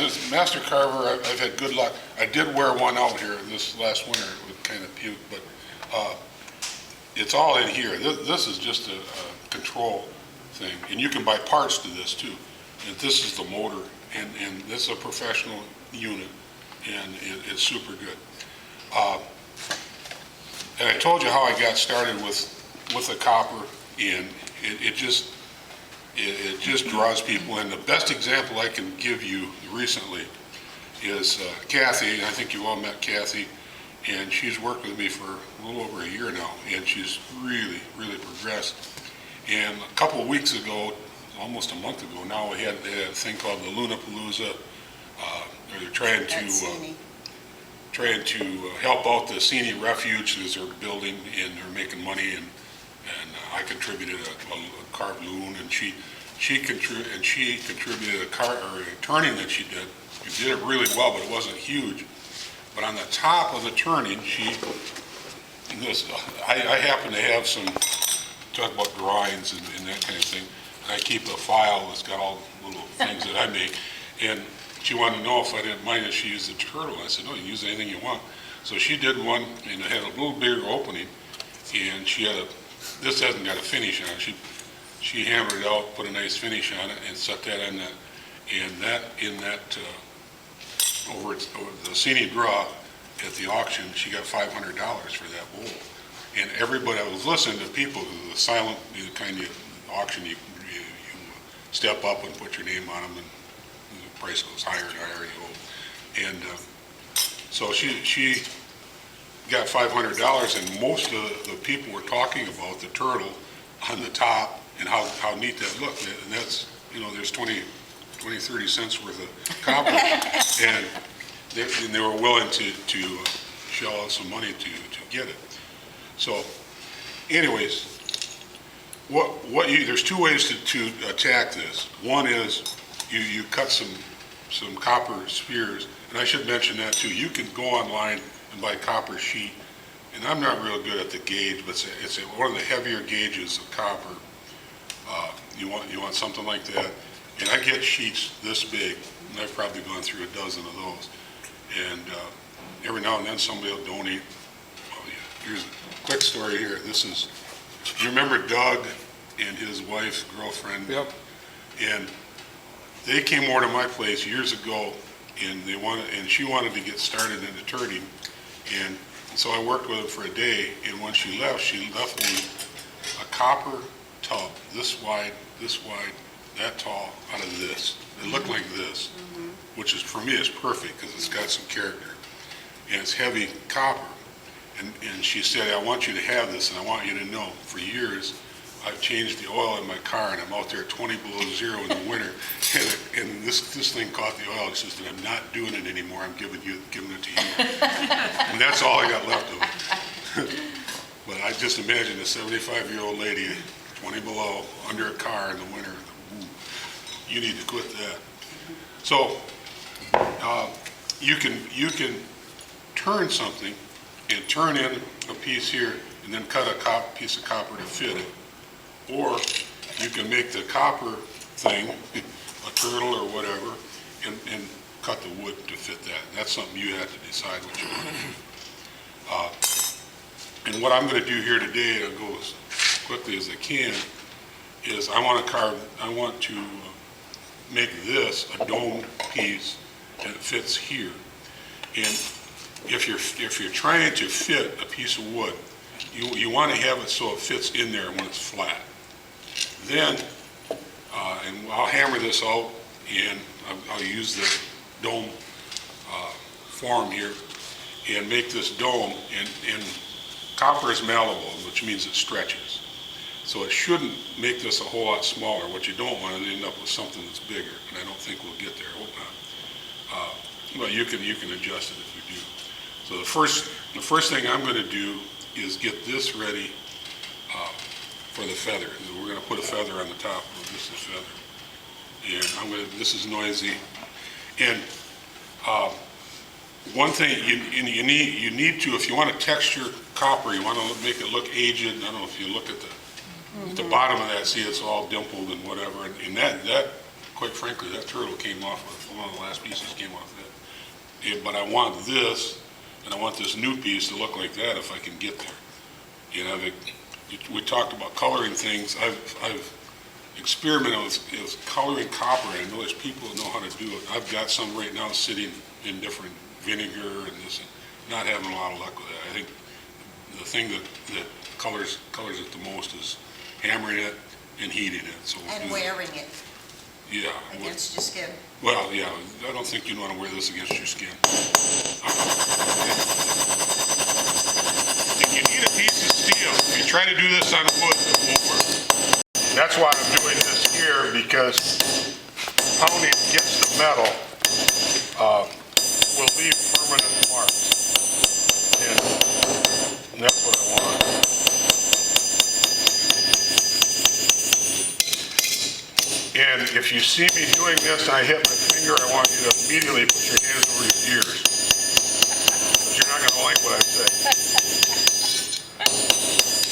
this Master Carver, I've had good luck. I did wear one out here this last winter. It would kind of puke, but it's all in here. This is just a control thing, and you can buy parts to this too. And this is the motor, and this is a professional unit, and it's super good. And I told you how I got started with the copper, and it just draws people in. The best example I can give you recently is Kathy. I think you all met Kathy, and she's worked with me for a little over a year now, and she's really, really progressed. And a couple of weeks ago, almost a month ago now, we had a thing called the Lunapalooza. They're trying to help out the Senior Refuge as they're building, and they're making money, and I contributed a carved loon, and she contributed a turning that she did. She did it really well, but it wasn't huge. But on the top of the turning, I happen to have some, talk about drawings and that kind of thing. And I keep a file that's got all the little things that I make. And she wanted to know if I didn't mind if she used the turtle. I said, no, you can use anything you want. So she did one, and it had a little bigger opening, and she had this hasn't got a finish on it. She hammered it out, put a nice finish on it, and set that on that. And over the Senior draw at the auction, she got $500 for that bowl. And everybody, I was listening to people, the silent, the kind of auction, you step up and put your name on them, and the price goes higher and higher. And so she got $500, and most of the people were talking about the turtle on the top and how neat that looked. And that's, there's 20, 30 cents worth of copper, and they were willing to shell out some money to get it. So anyways, there's two ways to attack this. One is you cut some copper spheres, and I should mention that too. You can go online and buy copper sheet, and I'm not real good at the gauge, but it's one of the heavier gauges of copper. You want something like that, and I get sheets this big, and I've probably gone through a dozen of those. And every now and then somebody will donate. Oh yeah, here's a quick story here. You remember Doug and his wife's girlfriend? Yep. And they came over to my place years ago, and she wanted to get started into turning, and so I worked with her for a day. And when she left me a copper tub this wide, that tall, out of this. It looked like this, which is, for me, is perfect because it's got some character, and it's heavy copper. And she said, I want you to have this, and I want you to know, for years, I've changed the oil in my car, and I'm out there 20 below zero in the winter, and this thing caught the oil. She said, I'm not doing it anymore. I'm giving it to you. And that's all I got left of it. But I just imagine a 75-year-old lady, 20 below, under a car in the winter. Ooh, you need to quit that. So you can turn something and turn in a piece here and then cut a piece of copper to fit it. Or you can make the copper thing, a turtle or whatever, and cut the wood to fit that. That's something you have to decide what you want to do. And what I'm going to do here today, I'll go as quickly as I can, is I want to make this a domed piece, and it fits here. And if you're trying to fit a piece of wood, you want to have it so it fits in there when it's flat. Then, and I'll hammer this out, and I'll use the dome form here and make this dome, and copper is malleable, which means it stretches. So it shouldn't make this a whole lot smaller. What you don't want is to end up with something that's bigger, and I don't think we'll get there. Hope not. But you can adjust it if you do. So the first thing I'm going to do is get this ready for the feather. We're going to put a feather on the top. This is feather, and this is noisy. And one thing you need to, if you want to texture copper, you want to make it look aged. I don't know if you look at the bottom of that, see it's all dimpled and whatever, and that quite frankly, that turtle came off of, one of the last pieces came off that. Yeah, but I want this, and I want this new piece to look like that if I can get there. You know, we talked about coloring things. I've experimented with coloring copper, and I know there's people that know how to do it. I've got some right now sitting in different vinegar and this, and not having a lot of luck with that. I think the thing that colors it the most is hammering it and heating it. So And wearing it yeah. against your skin. Well, yeah, I don't think you'd want to wear this against your skin. And you need a piece of steel. If you try to do this on wood, it won't work. That's why I'm doing this here, because pounding against the metal will leave permanent marks. And that's what I want. And if you see me doing this and I hit my finger, I want you to immediately put your hands over your ears. Because you're not going to like what I say.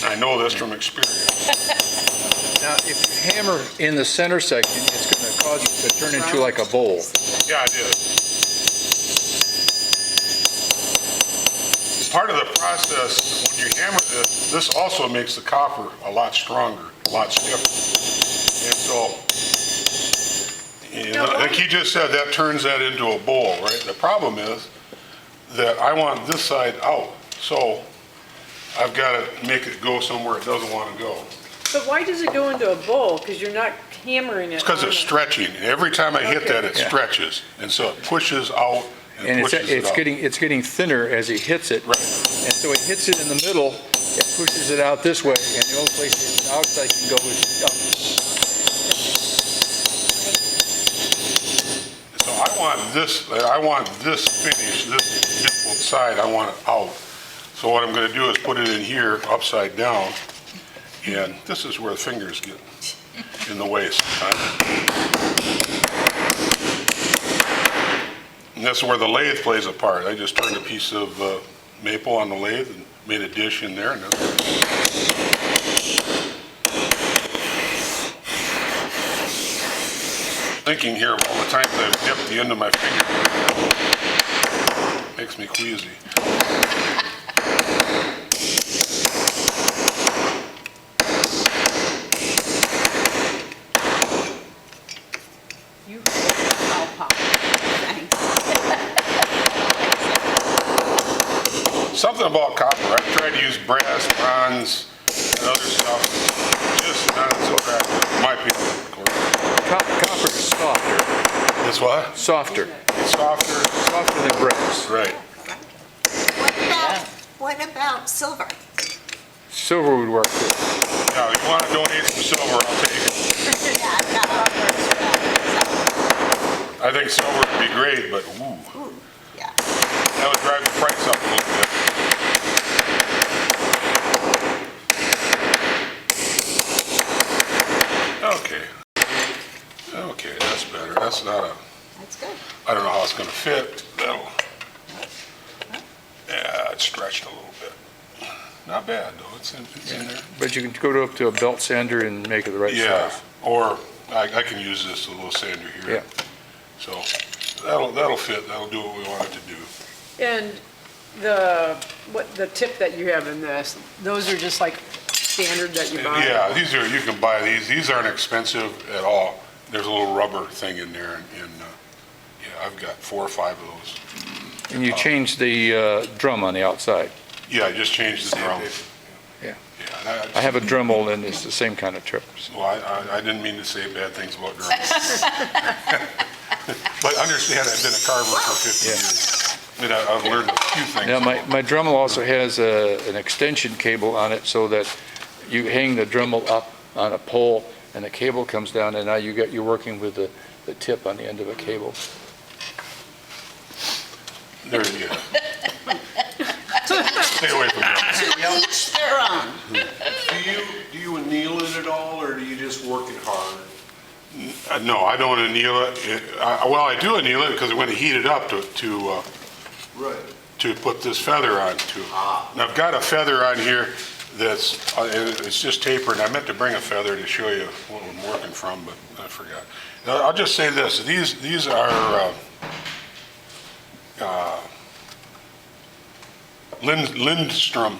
I know this from experience. Now, if you hammer in the center section, it's going to cause it to turn into like a bowl. Yeah, I did. Part of the process, when you hammer this, this also makes the copper a lot stronger, a lot stiffer. And so, like he just said, that turns that into a bowl, right? The problem is that I want this side out, so I've got to make it go somewhere it doesn't want to go. But why does it go into a bowl? Because you're not hammering it. It's because it's stretching. Every time I hit that, it stretches, and so it pushes out and pushes it out. It's getting thinner as he hits it. Right. And so he hits it in the middle, it pushes it out this way, and the only place the outside can go is up. So I want this finish, this dimpled side, I want it out. So what I'm going to do is put it in here upside down, and this is where the fingers get in the way sometimes. And that's where the lathe plays a part. I just turned a piece of maple on the lathe and made a dish in there. And thinking here of all the times I've dipped the end of my finger. Makes me queasy. You I'll pop. Thanks. Something about copper. I've tried to use brass, bronze, and other stuff. Just not so attractive. My opinion, of course. Copper is softer. It's what? Softer. It's softer. Softer than brass. Right. What about silver? Silver would work too. Now, if you want to donate some silver, I'll take it. I think silver would be great, but ooh, Yeah. that would drive the price up a little bit. Okay, that's better. That's not a, That's good. I don't know how it's going to fit. Yeah, it's stretched a little bit. Not bad, though. It's in there. But you can go up to a belt sander and make it the right Yeah, size. or I can use this little sander here. Yeah. So that'll fit. That'll do what we want it to do. And the tip that you have in this, those are just like standard that you buy? Yeah, you can buy these. These aren't expensive at all. There's a little rubber thing in there, and yeah, I've got 4 or 5 of those. And you change the drum on the outside. Yeah, I just changed the drum. Yeah. Yeah, I have a Dremel, and it's the same kind of trip. well, I didn't mean to say bad things about drums. But understand, I've been a carver for 50 years. And I've learned a few things. Now, my Dremel also has an extension cable on it so that you hang the Dremel up on a pole and the cable comes down, and now you're working with the tip on the end of a cable. There you go. Stay away from drums. To each their own. Do you anneal it at all, or do you just work it hard? No, I don't anneal it. Well, I do anneal it because I'm going to heat it up Right. to put this feather on to. And I've got a feather on here it's just tapered. I meant to bring a feather to show you what I'm working from, but I forgot. Now, I'll just say this, these are Lindstrom,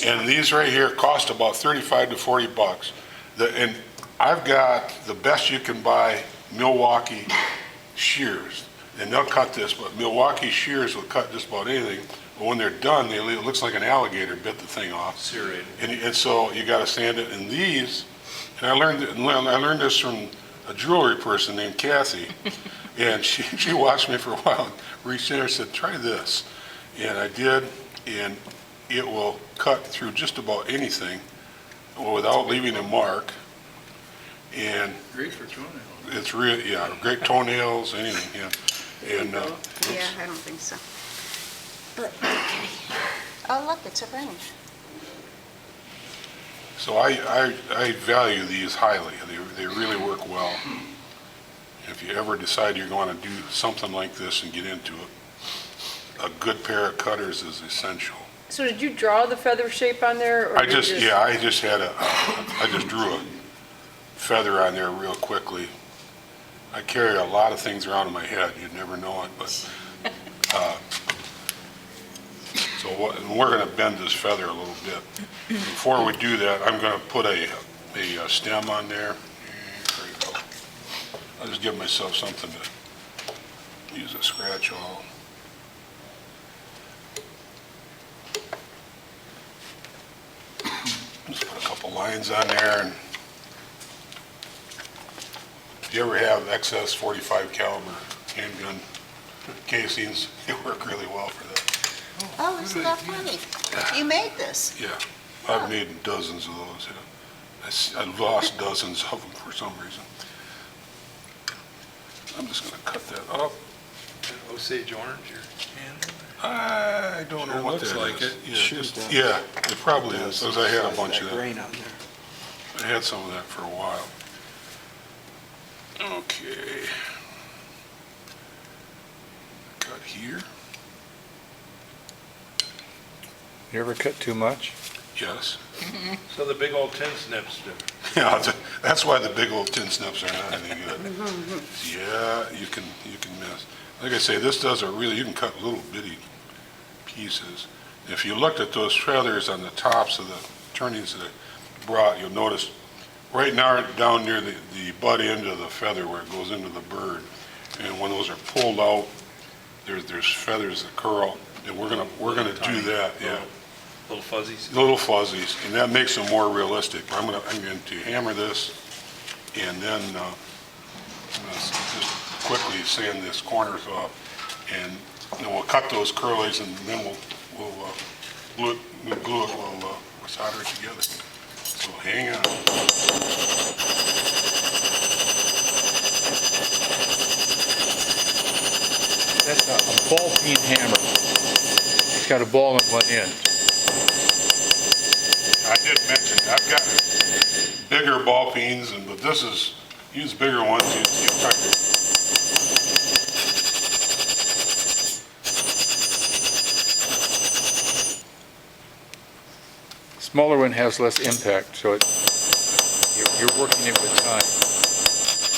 and these right here cost about 35 to 40 bucks. And I've got the best you can buy Milwaukee shears, and they'll cut this, but Milwaukee shears will cut just about anything. But when they're done, it looks like an alligator bit the thing off. Serrated. And so you got to sand it. And these, and I learned this from a jewelry person named Kathy, and she watched me for a while and reached in there and said, try this. And I did, and it will cut through just about anything without leaving a mark. And Great for toenails. it's really, yeah, great toenails, anything, yeah. And, Yeah, I don't think so. But, okay. Oh, look, it's a ring. so I value these highly. They really work well. If you ever decide you're going to do something like this and get into it, a good pair of cutters is essential. So did you draw the feather shape on there? Or I you just I just drew a feather on there real quickly. I carry a lot of things around in my head. You'd never know it, but, and we're going to bend this feather a little bit. Before we do that, I'm going to put a stem on there. There you go. I'll just give myself something to use a scratch awl. Just put a couple lines on there. And if you ever have excess .45 caliber handgun casings, they work really well for that. Oh, isn't that funny? You made this. Yeah, I've made dozens of those, yeah. I've lost dozens of them for some reason. I'm just gonna cut that up. Osage orange, your hand? I don't know Sure what looks that like is. it. Yeah, Sure just- does. yeah, it probably is, because I had a bunch of that. Grain on there. I had some of that for a while. Okay. Cut here, You ever cut too much? yes. So the big old tin snips do. Yeah, that's why the big old tin snips are not any good. Yeah, you can miss. Like I say, this does you can cut little bitty pieces. If you looked at those feathers on the tops of the turnings that I brought, you'll notice right now down near the butt end of the feather where it goes into the bird, and when those are pulled out, there's feathers that curl, and we're gonna do that, yeah. Little fuzzies. Little fuzzies, and that makes them more realistic. I'm going to hammer this, and then I'm going to just quickly sand this corners off, and then we'll cut those curlies, and then we'll glue it while we're soldering it together. So hang on. That's a ball peen hammer. It's got a ball in one end. I did mention, I've got bigger ball peens, but use bigger ones, you cut it. Smaller one has less impact, so you're working it with time.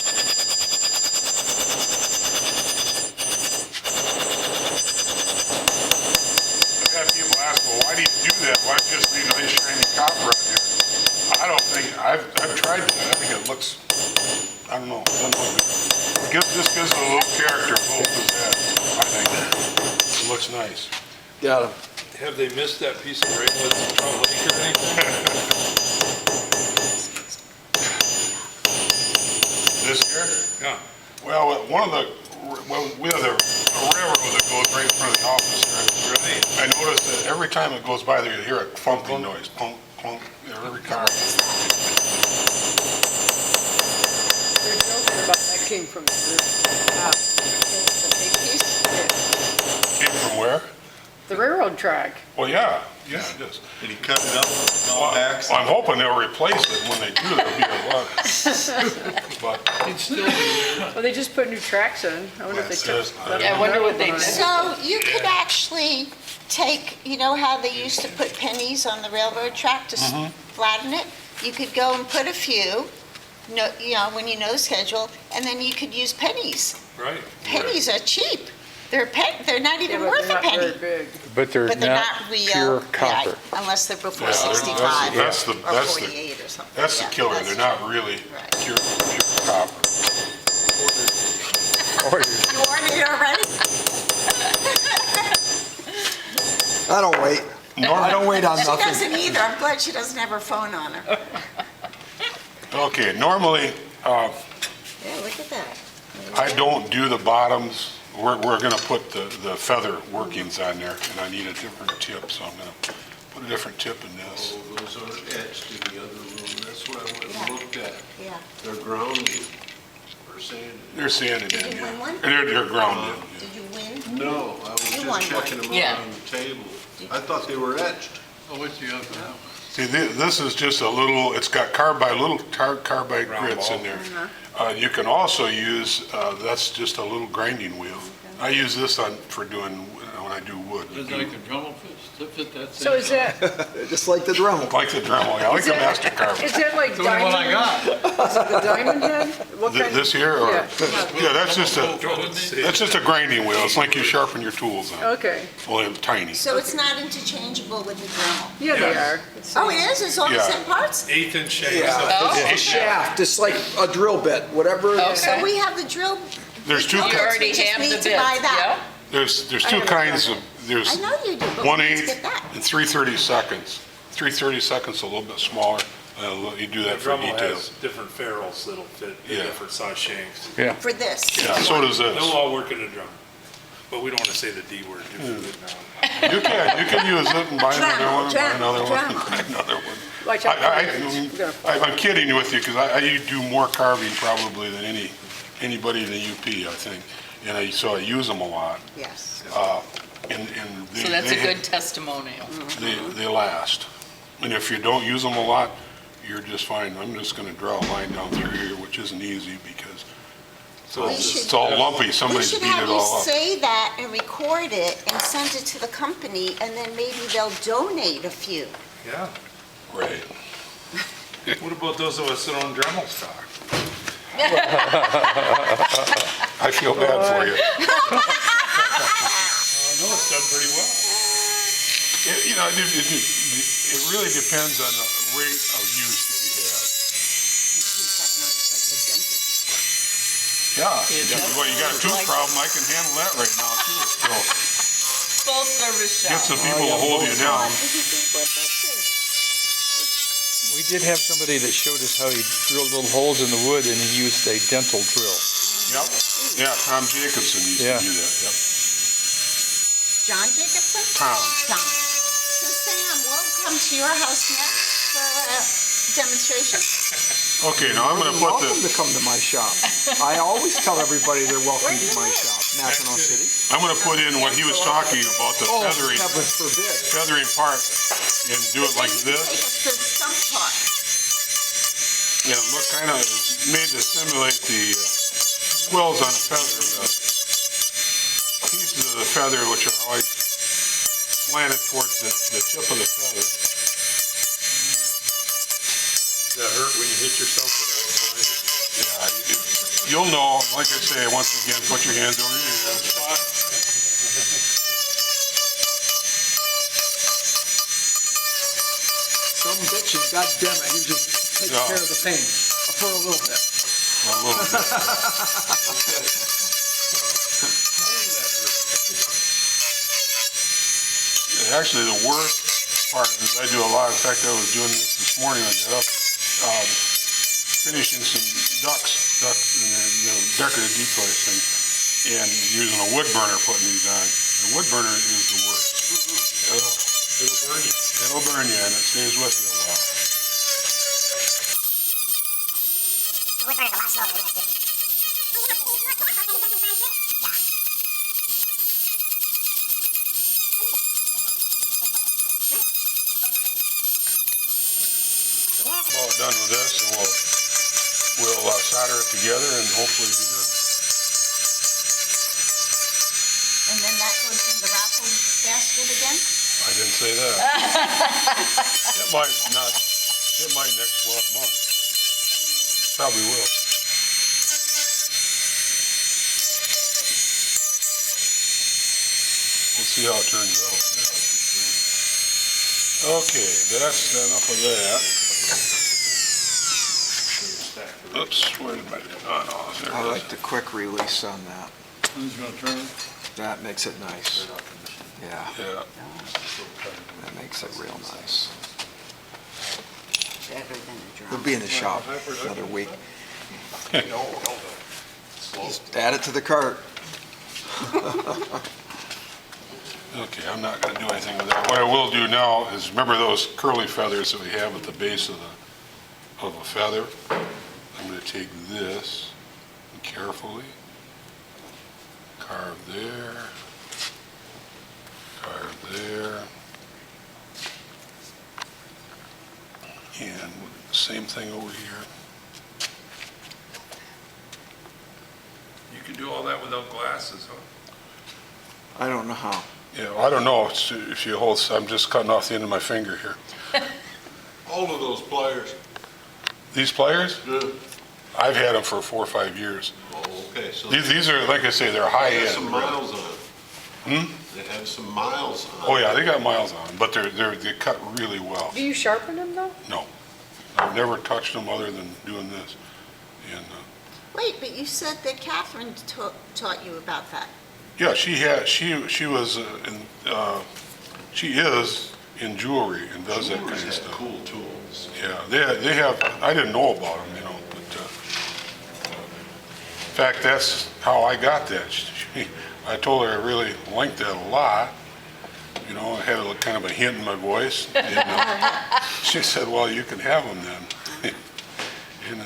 I've had people ask, well, why do you do that? Why don't you just leave a nice shiny copper on there? I don't think, I've tried that. I think it looks, I don't know, doesn't look good. This gives it a little character, a little pizzazz, I think. It looks nice. Got him. Have they missed that piece of rail at Trout Lake or anything? This here? Yeah. Well, we have a railroad that goes right in front of the office, right? I noticed that every time it goes by there, you hear a clunking noise, clunk, clunk, every car. They're joking about that came from the roof. It's a big piece. Came from where? The railroad track. Well, yeah, Yeah, it is. And he cut it up with all backs. Well, I'm hoping they'll replace it. When they do, there'll be a lot. But Well, they just put new tracks in. I wonder if they took. Yeah, I wonder what they did. So you could actually take, you know how they used to put pennies on the railroad track to flatten it? You could go and put a few, you know, when you know the schedule, and then you could use pennies. Right. Pennies are cheap. They're not Yeah, even but worth they're a not very penny. big. But they're But they're not not real. pure yeah, copper. Unless they're before Yeah, 65 that's the- or that's the- 48 or something. that's the Yeah, killer. that's They're not true. really Right. pure copper. You ordered it already? I don't wait. I don't wait on She nothing. doesn't either. I'm glad she doesn't have her phone on her. Okay, normally, Yeah, look at that. I don't do the bottoms. We're gonna put the feather workings on there, and I need a different tip, so I'm gonna put a different tip in this. Oh, those are etched in the other room. That's what I went and Yeah. looked at. Yeah. They're grounded or sanded. They're sanded Did in, you yeah. win one? They're grounded. Did you win? No, I was You won just checking one. them Yeah. out on the table. I thought they were etched. Oh, what's the other one? See, this is just a little, it's got little carbide grits in there. You can also use, that's just a little grinding wheel. I use this for doing, when I do wood. It's like a Dremel fit that same. So is that, Just like the Dremel. Like the Dremel, I like the Master Carbide. is that like It's the only one I diamond? got. Is it the diamond head? What kind? This here, or? Yeah. Yeah, that's just a grinding wheel. It's like you sharpen your tools on. Okay. Well, it's tiny. So it's not interchangeable with the Dremel? Yeah, they are. Oh, it is? It's all the Yeah. same parts? 1/8" shapes. Yeah, it's a shaft, just like a drill bit, whatever. So we have the drill. There's two, You You already We just have the need bits, to buy that. yeah? there's two kinds of, there's I know you do, but we need to 1/8 get that. and 3/30 seconds. 3/30 seconds a little bit smaller. You do that for Dremel details. has different ferrules that'll fit Yeah. different size shanks. Yeah. For this. Yeah, so does They'll this. all work in a drum. But we don't want to say the D word. You can use it and buy another one, and buy Dremel, another one, Dremel. buy another one. Watch out. I'm kidding with you, because I do more carving probably than anybody in the UP, I think. And so I use them a lot. Yes. And So that's a good testimonial. they last. And if you don't use them a lot, you're just fine. I'm just gonna draw a line down through here, which isn't easy because We should- it's all lumpy. We Somebody's should beat have it you all up. say that and record it and send it to the company, and then maybe they'll donate a few. Yeah. Right. What about those of us that own Dremel stock? I feel bad for you. I know it's done pretty well. You know, it really depends on the rate of use that you have. Yeah, well, you got a tooth problem, I can handle that right now too. So Full service get shop. some people to hold you down. We did have somebody that showed us how he drilled little holes in the wood and he used a dental drill. Yep, yeah, Tom Jacobson used to Yeah. do that, yep. John Jacobson? Tom. John. So Sam, we'll come to your house next for a demonstration. Okay, now I'm gonna You're put welcome to the, come to my shop. I always tell everybody they're welcome to my shop, Mackinac City. I'm gonna put in what he was talking about, the Oh, feathering heavens forbid. part, and do it like Then you this. take us to the stump part. Yeah, look kind of made to simulate the quills on a feather. The pieces of the feather which are always slanted towards the tip of the feather. Does that hurt when you hit yourself with that? Yeah, you'll know, like I say, once again, put your hands over your ears. Some bitches, goddammit, you just take Yeah. care of the pain for a little bit. A little bit. Actually, the worst part is I do a lot, in fact, I was doing this morning, I got up, finishing some ducks and decorative decoys and using a wood burner putting these on. The wood burner is the worst. Ugh. It'll burn you. It'll burn you and it stays with you a while. about done with this, and we'll solder it together and hopefully be done. And then that goes in the raffle basket again? I didn't say that. It might not, it might next month. Probably will. We'll see how it turns out. Yeah. Okay, that's enough of that. Oops, where did my, oh no, there I it is. like the quick release on that. Who's gonna turn it? That makes it nice. Yeah, Yeah. that makes it real nice. Better than a drum. We'll be in the shop another week. Just add it to the cart. Okay, I'm not gonna do anything with that. What I will do now is, remember those curly feathers that we have at the base of a feather? I'm gonna take this and carefully carve there, and same thing over here. You can do all that without glasses, huh? I don't know how. Yeah, I don't know if you hold, I'm just cutting off the end of my finger here. All of those pliers. These pliers, Yeah. I've had them for 4 or 5 years. Oh, okay, so These are, like I say, they're they high have some end. miles on it. Hmm? They have some miles on it. Oh yeah, they got miles on them, but they cut really well. Do you sharpen them though? No, I've never touched them other than doing this. And, Wait, but you said that Catherine taught you about that. yeah, she was, she is in jewelry and does that kind Jewelers of have stuff. cool tools. Yeah, they have, I didn't know about them, you know, but, in fact, that's how I got that. I told her I really liked that a lot, you know, I had a kind of a hint in my voice. And, she said, well, you can have them then. And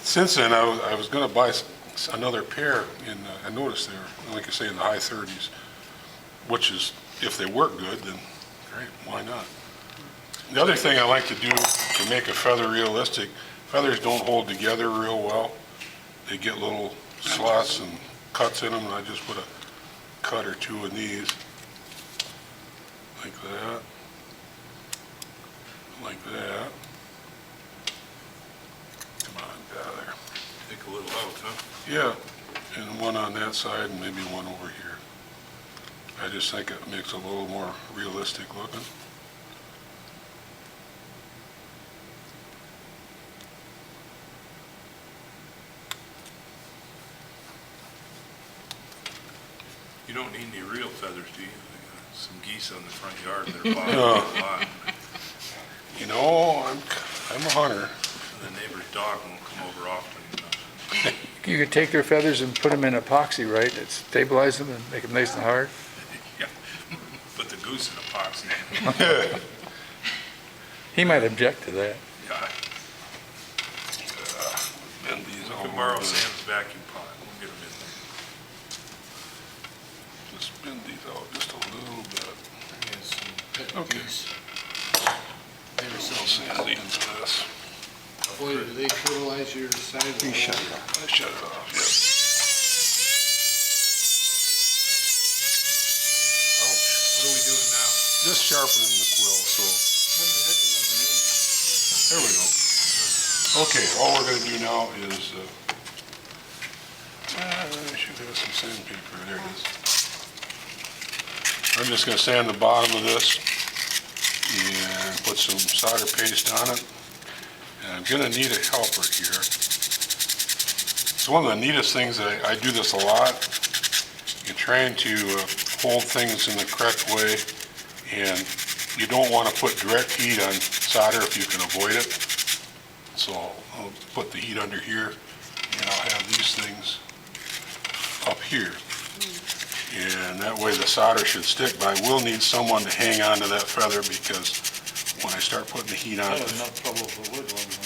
since then, I was gonna buy another pair, and I noticed they were, like I say, in the high 30s, which is, if they work good, then great, why not? The other thing I like to do to make a feather realistic, feathers don't hold together real well. They get little slots and cuts in them, and I just put a cut or two in these, like that, like that. Come on, get out of there. Take a little out, huh? Yeah, and one on that side and maybe one over here. I just think it makes it a little more realistic looking. You don't need any real feathers, do you? I got some geese on the front yard that are bothering No. me a lot. You know, I'm a hunter. The neighbor's dog won't come over often. You could take their feathers and put them in epoxy, right? It stabilize them and make them nice and hard. Yeah, put the goose in epoxy. He might object to that. Yeah, Bend these you all can borrow over. Sam's vacuum pot. We'll get them in there. Just bend these out just a little bit. Okay. Okay. I'll sand these into this. Boy, do they fertilize your side of the You shut wall. it off. I shut it off, yep. What are we doing now? Just sharpening the quill, so, there we go. Okay, all we're gonna do now is, I should have some sandpaper, there it is. I'm just gonna sand the bottom of this and put some solder paste on it. And I'm gonna need a helper here. It's one of the neatest things that I do this a lot. You're trying to hold things in the correct way, and you don't want to put direct heat on solder if you can avoid it. So I'll put the heat under here, and I'll have these things up here. And that way the solder should stick, but I will need someone to hang on to that feather, because when I start putting the heat on I it, have enough trouble with the wood ones.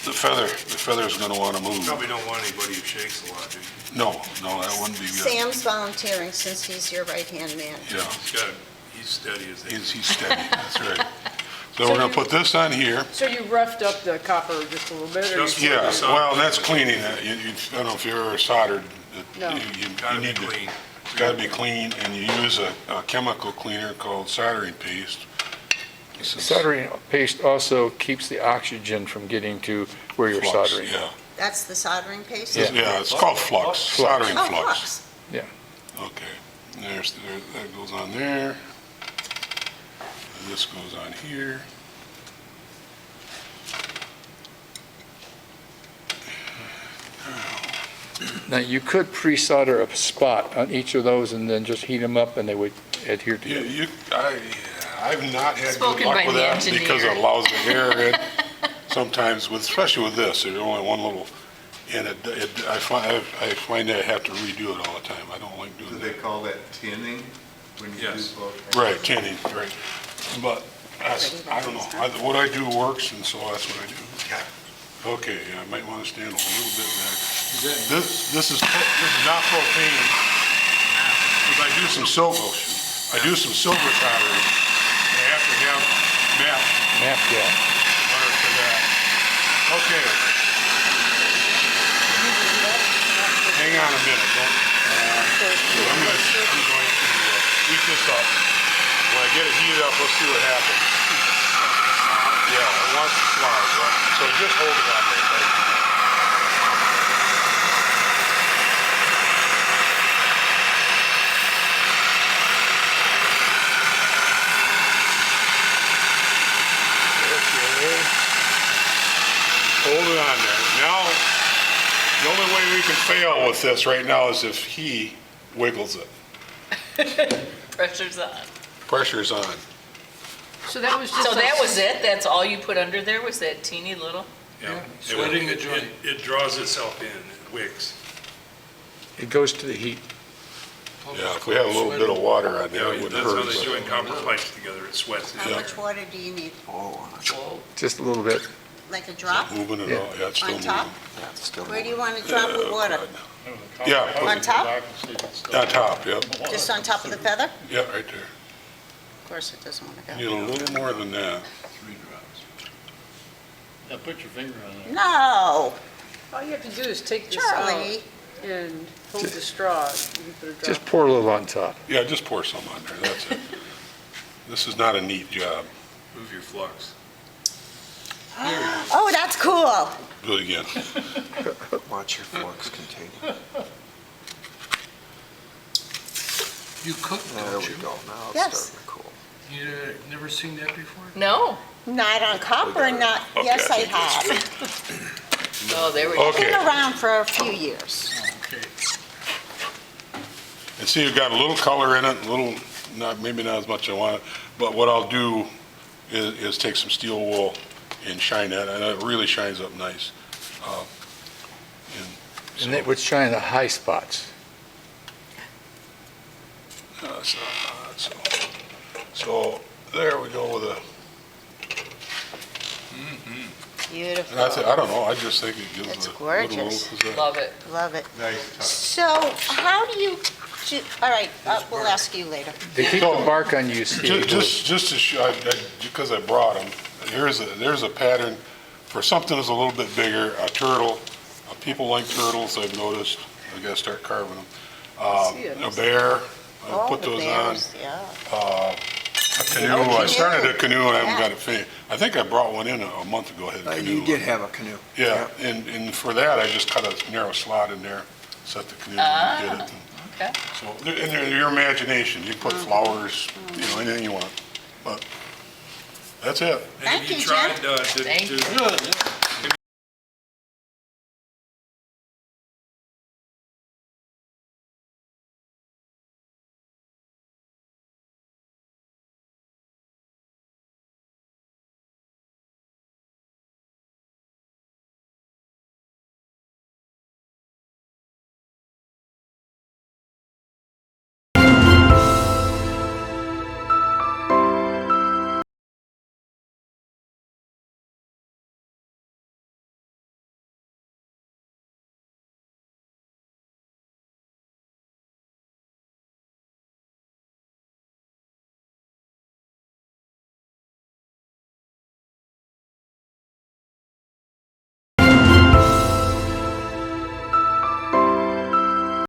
the feather's gonna wanna You move. probably don't want anybody who shakes a lot, do you? No, that wouldn't be good. Sam's volunteering since he's your right-hand man. Yeah, He's steady as they. he's steady, that's right. So we're gonna put this on here. So you roughed up the copper just a little bit, or? Just- Yeah, well, that's cleaning it. I don't know if you've ever soldered. No. You Gotta be need to- clean. It's gotta be clean, and you use a chemical cleaner called soldering paste. This is Soldering paste also keeps the oxygen from getting to where you're flux, soldering. Yeah, That's the soldering paste? yeah, it's called flux, soldering Oh, flux. flux. Okay, that goes on there. And this goes on here. Now, you could pre-solder a spot on each of those and then just heat them up and they would adhere together. I've not had good Spoken luck by with the that because it engineer. allows the air in. Sometimes, especially with this, there's only one little, and I find that I have to redo it all the time. I don't like Do doing they that. call that tinning? When you do Yes. both? Right, tinning, right. But I don't know. What I do works, and so that's what I do. Okay, I might want to stand a little bit back. This is not propane. If I do some silver soldering, I have to have Map, yeah. wire for that. Okay. Hang on a minute, don't, I'm going to heat this up. When I get it heated up, let's see what happens. Yeah, it wants to slide, right? So just hold it on there, right? Okay. Hold it on there. Now, the only way we can fail with this right now is if he wiggles it. Pressure's on. Pressure's on. So that was just. So that was it? That's all you put under there, was that teeny little? Yeah. Sweating the joint. It draws itself in, it wicks. It goes to the heat. Yeah, if we had a little bit of water on there, it Yeah, wouldn't that's how hurt. they but- join copper pipes together, it sweats How in. much water do you need? Whoa. Just a little bit. Like a drop? Moving it Yeah. all, yeah, it's still On top? moving. Where do you want to drop the water? Yeah, put On it top? on top, yep, Just on top of the feather? yeah, right there. Of course, it doesn't want to Need go. a little more than that. 3 drops. Now put your finger on it. No, All you have to do is take this out Charlie. and hold the straw. You can put a drop. Just pour a little on top. Yeah, just pour some on there, that's it. This is not a neat job. Move your flux. Oh, that's cool. Do it again. Watch your flux container. You cook, There don't we you? go, now it's Yes. starting to cool. You never seen that before? No? Not on copper, not, Okay, yes, I think that's have. Oh, there we go. Okay, Been around for a few years. Okay. and see, you've got a little color in it, a little, maybe not as much I want, but what I'll do is take some steel wool and shine that, and it really shines up nice. And that would shine the high spots. So there we go with a, Beautiful. and I don't know, I just think it gives It's a little. gorgeous. Love it. Love it. Nice touch. So how do you, all right, we'll ask you later. They keep the bark on you, Steve. Just to show, because I brought them, there's a pattern for something that's a little bit bigger, a turtle. People like turtles, I've noticed. I gotta start carving them. See it. A bear, I Oh, put the those on. bears, yeah. A canoe, Oh, I started canoe. a canoe and I haven't Yeah. got it finished. I think I brought one in a month ago, I had a canoe. You did have a canoe. Yeah, and for that, I just cut a narrow slot in there, set the canoe and did it. Okay. So, in your imagination, you put flowers, anything you want, but that's it. And Thank you, tried Thank to you. Good, yeah.